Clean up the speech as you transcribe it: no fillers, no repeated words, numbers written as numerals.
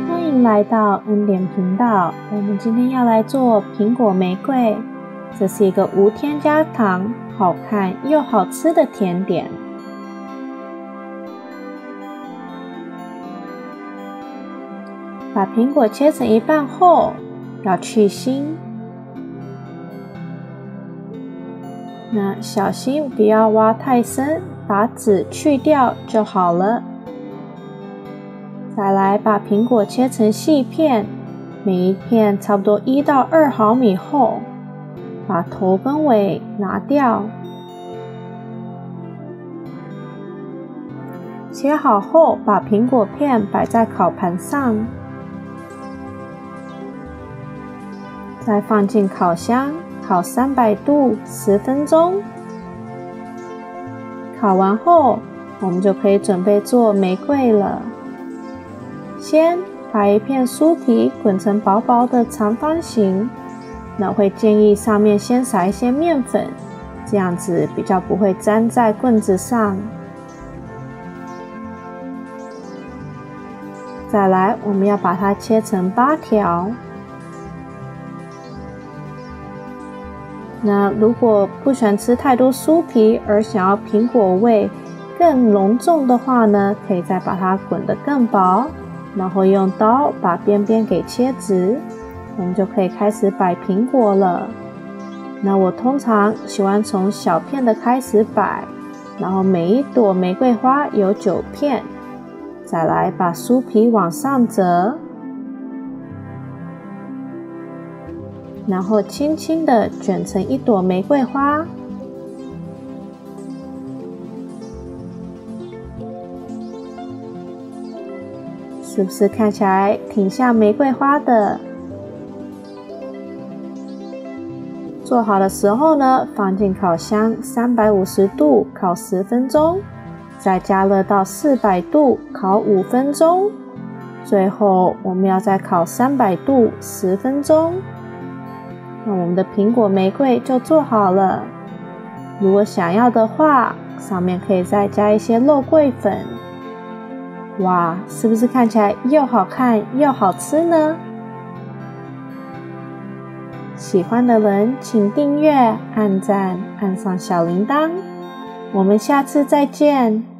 欢迎来到恩典频道，我们今天要来做苹果玫瑰，这是一个无添加糖、好看又好吃的甜点。把苹果切成一半后，要去芯，那小心不要挖太深，把籽去掉就好了。再来把苹果切成细片，每一片差不多1到2毫米厚，把头跟尾拿掉。切好后，把苹果片摆在烤盘上，再放进烤箱，烤300度10分钟。烤完后，我们就可以准备做玫瑰了。先把一片酥皮滚成薄薄的长方形，那会建议上面先撒一些面粉，这样子比较不会粘在棍子上。再来，我们要把它切成8条。那如果不喜欢吃太多酥皮，而想要苹果味更浓重的话呢，可以再把它滚得更薄，然后用刀把边边给切直，我们就可以开始摆苹果了。那我通常喜欢从小片的开始摆，然后每一朵玫瑰花有9片，再来把酥皮往上折，然后轻轻的卷成一朵玫瑰花。是不是看起来挺像玫瑰花的？做好的时候呢，放进烤箱350度烤10分钟，再加热到400度烤5分钟，最后我们要再烤300度10分钟。那我们的苹果玫瑰就做好了。如果想要的话，上面可以再加一些肉桂粉。哇，是不是看起来又好看又好吃呢？喜欢的人请订阅、按赞、按上小铃铛。我们下次再见。